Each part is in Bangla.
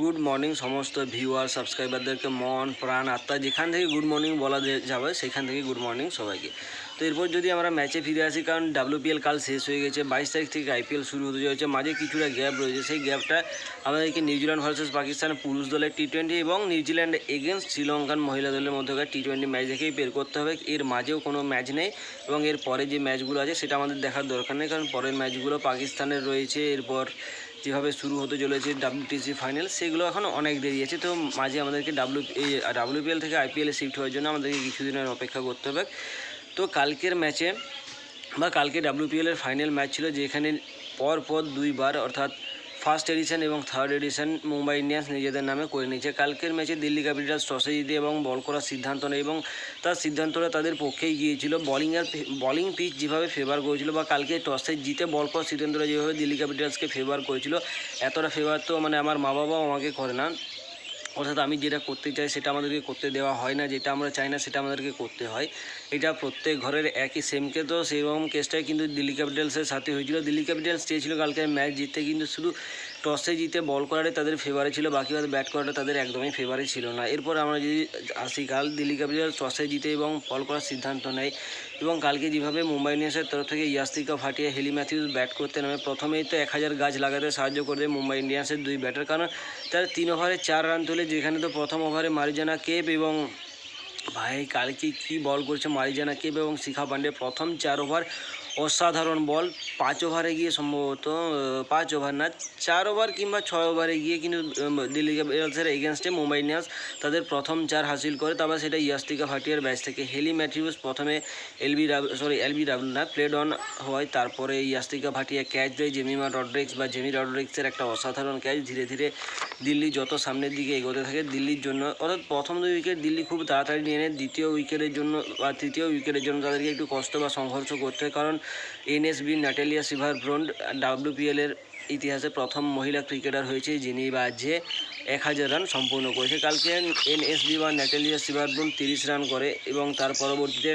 গুড মর্নিং সমস্ত ভিউয়ার সাবস্ক্রাইবারদেরকে মন প্রাণ আত্মা যেখান থেকে গুড মর্নিং বলা যাবে সেখান থেকে গুড মর্নিং সবাইকে। তো এরপর যদি আমরা ম্যাচে ফিরে আসি, কারণ WPL কাল শেষ হয়ে গেছে, 22 তারিখ থেকে IPL শুরু হতে যাচ্ছে, মাঝে কিছুটা গ্যাপ রয়েছে। সেই গ্যাপটা আমাদেরকে নিউজিল্যান্ড ভার্সেস পাকিস্তান পুরুষ দলের T20 এবং নিউজিল্যান্ড এগেনস্ট শ্রীলঙ্কান মহিলা দলের মধ্যকার T20 ম্যাচ দেখেই বের করতে হবে। এর মাঝেও কোনো ম্যাচ নেই এবং এর পরে যে ম্যাচগুলো আছে সেটা আমাদের দেখার দরকার নেই, কারণ পরের ম্যাচগুলো পাকিস্তানের রয়েছে। এরপর যেভাবে শুরু হতে চলেছে WTC ফাইনাল, সেগুলো এখন অনেক দেরি আছে। তো মাঝে আমাদেরকে WPL থেকে IPL-এ শিফট হওয়ার জন্য আমাদেরকে কিছুদিনের অপেক্ষা করতে হবে। তো কালকের ম্যাচে বা কালকে WPL-এর ফাইনাল ম্যাচ ছিল, যেখানে পরপর দুইবার অর্থাৎ ফার্স্ট এডিশন এবং থার্ড এডিশন মুম্বাই ইন্ডিয়ান্স নিজেদের নামে করে নিয়েছে। কালকের ম্যাচে দিল্লি ক্যাপিটালস টসে জিতে এবং বল করার সিদ্ধান্ত নেয় এবং তার সিদ্ধান্তটা তাদের পক্ষেই গিয়েছিল। বলিং পিচ যেভাবে ফেভার করেছিল, বা কালকে টসে জিতে বল করার সিদ্ধান্তটা যেভাবে দিল্লি ক্যাপিটালসকে ফেভার করেছিল, এতটা ফেভার তো আমার মা বাবাও আমাকে করে না। অর্থাৎ আমি যেটা করতে চাই সেটা আমাদেরকে করতে দেওয়া হয় না, যেটা আমরা চাই না সেটা আমাদেরকে করতে হয়। এটা প্রত্যেক ঘরের একই সেমকে। তো সেরকম কেসটাই কিন্তু দিল্লি ক্যাপিটালসের সাথে হয়েছিল। দিল্লি ক্যাপিটালস চেয়েছিল কালকে ম্যাচ জিততে, কিন্তু শুধু টসে জিতে বল করারে তাদের ফেভারে ছিল, বাকিভাবে ব্যাট করাটা তাদের একদমই ফেভারে ছিল না। এরপর আমরা যদি আসি, কাল দিল্লি ক্যাপিটালস টসে জিতে এবং বল করার সিদ্ধান্ত নেয় এবং কালকে যেভাবে মুম্বাই ইন্ডিয়ান্সের তরফ থেকে ইয়াস্তিকা ফাটিয়ে হেলি ম্যাথিউস ব্যাট করতে নামে, প্রথমেই তো 1000 গাছ লাগাতে সাহায্য করে দেয় মুম্বাই ইন্ডিয়ান্সের দুই ব্যাটার, কারণ তারা 3 ওভারে 4 রান তোলে। যেখানে তো প্রথম ওভারে মারিজানা কেপ এবং ভাই কালকে কী বল করছে মারিজানা কেপ এবং শিখা পান্ডে, প্রথম 4 ওভার অসাধারণ বল। 5 ওভারে গিয়ে সম্ভবত 5 ওভার না 4 ওভার কিংবা 6 ওভারে গিয়ে কিন্তু দিল্লি ক্যাপিটালসের এগেনস্টে মুম্বাই ইন্ডিয়ান্স তাদের প্রথম 4 হাসিল করে। তারপর সেটা ইয়াস্তিকা ফাটিয়ার ব্যাচ থেকে হেলি ম্যাথিউস প্রথমে এলবিডব্লিউ না প্লেড অন হয়, তারপরে ইয়াস্তিকা ফাটিয়া ক্যাচ দেয় জেমি রড্রিক্সের একটা অসাধারণ ক্যাচ। ধীরে ধীরে দিল্লি যত সামনের দিকে এগোতে থাকে, দিল্লির জন্য অর্থাৎ প্রথম 2 উইকেট দিল্লি খুব তাড়াতাড়ি নিয়ে নেয়, দ্বিতীয় উইকেটের জন্য বা তৃতীয় উইকেটের জন্য তাদেরকে একটু কষ্ট বা সংঘর্ষ করতে হয়, কারণ NSB ন্যাটালিয়া সিভারব্রন্ড WPL-এর ইতিহাসে প্রথম মহিলা ক্রিকেটার হয়েছে যিনি বা যে 1000 রান সম্পূর্ণ করেছে। কালকে NSB বা ন্যাটালিয়া সিভারব্রন্ড 30 রান করে এবং তার পরবর্তীতে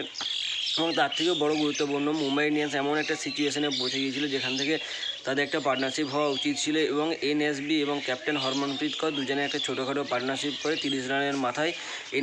এবং তার থেকেও বড় গুরুত্বপূর্ণ, মুম্বাই ইন্ডিয়ান্স এমন একটা সিচুয়েশনে পৌঁছে গিয়েছিল যেখান থেকে তাদের একটা পার্টনারশিপ হওয়া উচিত ছিল এবং NSB এবং ক্যাপ্টেন হরমনপ্রীত কৌর দুজনে একটা ছোটোখাটো পার্টনারশিপ করে 30 রানের মাথায়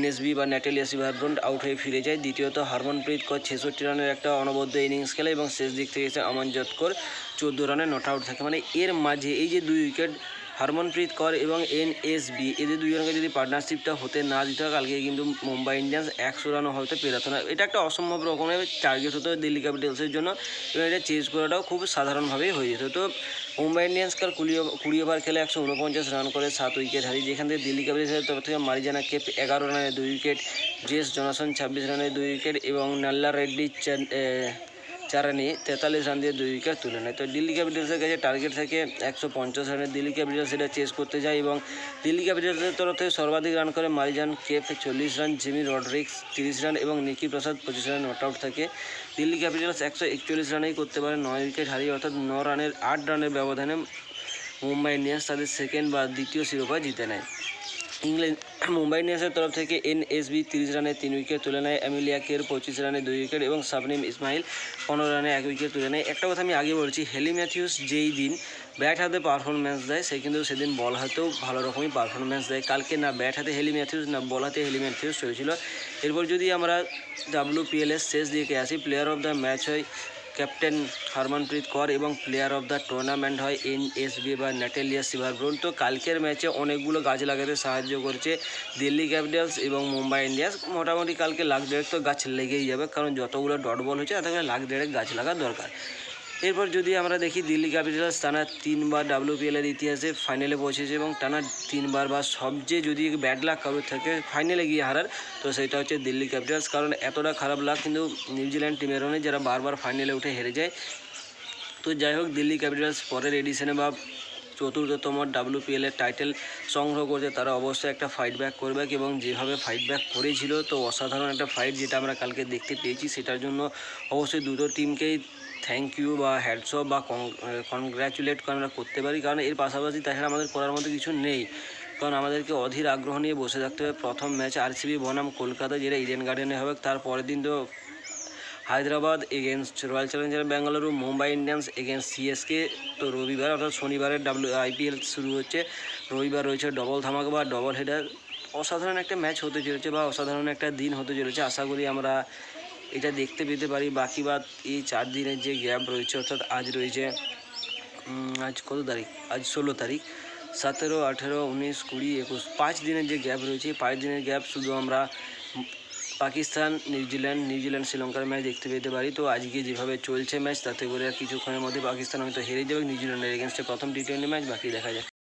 NSB বা ন্যাটালিয়া সিভারব্রন্ড আউট হয়ে ফিরে যায়। দ্বিতীয়ত হরমনপ্রীত কৌর 66 রানের একটা অনবদ্য ইনিংস খেলে এবং শেষ দিক থেকে এসে আমনজোত কৌর 14 রানে নট আউট থাকে। মানে এর মাঝে এই যে 2 উইকেট হরমনপ্রীত কৌর এবং NSB এদের দুজনকে যদি পার্টনারশিপটা হতে না দিতে হয়, কালকে কিন্তু মুম্বাই ইন্ডিয়ান্স 100 রানও হয়তো পেরাতো না। এটা একটা অসম্ভব রকমের টার্গেট হতো দিল্লি ক্যাপিটালসের জন্য এবং এটা চেজ করাটাও খুব সাধারণভাবেই হয়ে যেত। তো মুম্বাই ইন্ডিয়ান্স কাল 20 ওভার খেলে 149 রান করে 7 উইকেট হারিয়ে, যেখান থেকে দিল্লি ক্যাপিটালসের তরফ থেকে মারিজানা কেপ 11 রানে 2 উইকেট, জেস জনসন 26 রানে 2 উইকেট এবং নাল্লা রেড্ডি 4 রানে 43 রান দিয়ে 2 উইকেট তুলে নেয়। তো দিল্লি ক্যাপিটালসের কাছে টার্গেট থাকে 150 রানের, দিল্লি ক্যাপিটালস এটা চেস করতে যায় এবং দিল্লি ক্যাপিটালসের তরফ থেকে সর্বাধিক রান করে Marizanne Kapp 40 run, Jemimah Rodrigues 30 run এবং নিকি প্রসাদ 25 রানে নট আউট থাকে। দিল্লি ক্যাপিটালস 141 রানেই করতে পারে 9 উইকেট হারিয়ে, অর্থাৎ 8 রানের ব্যবধানে মুম্বাই ইন্ডিয়ান্স তাদের সেকেন্ড বা দ্বিতীয় শিরোপা জিতে নেয়। মুম্বাই ইন্ডিয়ান্সের তরফ থেকে NSB 30 রানে 3 উইকেট তুলে নেয়, অ্যামিলিয়া কের 25 রানে 2 উইকেট এবং শাবনিম ইসমাইল 15 রানে 1 উইকেট তুলে নেয়। একটা কথা আমি আগে বলছি, হেলি ম্যাথিউস যেই দিন ব্যাট হাতে পারফরমেন্স দেয় সে কিন্তু সেদিন বল হাতেও ভালো রকমই পারফরমেন্স দেয়। কালকে না ব্যাট হাতে হেলি ম্যাথিউস না বল হাতে হেলি ম্যাথিউস চলেছিল। এরপর যদি আমরা WPL-এর শেষ দিকে আসি, প্লেয়ার অফ দ্য ম্যাচ হয় ক্যাপ্টেন হরমনপ্রীত কৌর এবং প্লেয়ার অফ দ্য টুর্নামেন্ট হয় NSB বা ন্যাটালিয়া সিভারব্রন্ড। তো কালকের ম্যাচে অনেকগুলো গাছ লাগাতে সাহায্য করছে দিল্লি ক্যাপিটালস এবং মুম্বাই ইন্ডিয়ান্স। মোটামুটি কালকে লাখ দেড়েক তো গাছ লেগেই যাবে, কারণ যতগুলো ডট বল হচ্ছে তাতে লাখ দেড়েক গাছ লাগা দরকার। এরপর যদি আমরা দেখি, দিল্লি ক্যাপিটালস টানা 3বার WPL-এর ইতিহাসে ফাইনালে পৌঁছেছে এবং টানা 3বার বা সবচেয়ে যদি ব্যাড লাক কারোর থাকে ফাইনালে গিয়ে হারার, তো সেটা হচ্ছে দিল্লি ক্যাপিটালস, কারণ এতটা খারাপ লাক কিন্তু নিউজিল্যান্ড টিমেরও নেই যারা বারবার ফাইনালে উঠে হেরে যায়। তো যাই হোক, দিল্লি ক্যাপিটালস পরের এডিশনে বা 4র্থতম WPL-এর টাইটেল সংগ্রহ করতে তারা অবশ্যই একটা ফাইট ব্যাক করবে এবং যেভাবে ফাইট ব্যাক করেছিল, তো অসাধারণ একটা ফাইট যেটা আমরা কালকে দেখতে পেয়েছি, সেটার জন্য অবশ্যই দুটো টিমকেই থ্যাংক ইউ বা হ্যাটস অফ বা কনগ্র্যাচুলেট আমরা করতে পারি, কারণ এর পাশাপাশি তাছাড়া আমাদের করার মতো কিছু নেই, কারণ আমাদেরকে অধীর আগ্রহ নিয়ে বসে থাকতে হবে। প্রথম ম্যাচ RCB বনাম কলকাতা, যেটা ইডেন গার্ডেনে হবে, তার পরের দিন তো Hyderabad against royal Challenger Bengaluru, Mumbai Indians against CSK। তো রবিবার অর্থাৎ শনিবারের IPL শুরু হচ্ছে। রবিবার রয়েছে ডবল ধামাকা বা ডবল হেডার। অসাধারণ একটা ম্যাচ হতে চলেছে বা অসাধারণ একটা দিন হতে চলেছে। আশা করি আমরা এটা দেখতে পেতে পারি। বাকি বাদ এই 4 দিনের যে গ্যাপ রয়েছে, অর্থাৎ আজ রয়েছে আজ কত তারিখ, আজ 16 তারিখ, 17, 18, 19, 20, 21, 5 দিনের যে গ্যাপ রয়েছে, 5 দিনের গ্যাপ শুধু আমরা পাকিস্তান, নিউজিল্যান্ড শ্রীলঙ্কার ম্যাচ দেখতে পেতে পারি। তো আজকে যেভাবে চলছে ম্যাচ, তাতে করে কিছুক্ষণের মধ্যে পাকিস্তান হয়তো হেরে যাবে নিউজিল্যান্ডের এগেনস্টে প্রথম টি20 ম্যাচ। বাকি দেখা যাক।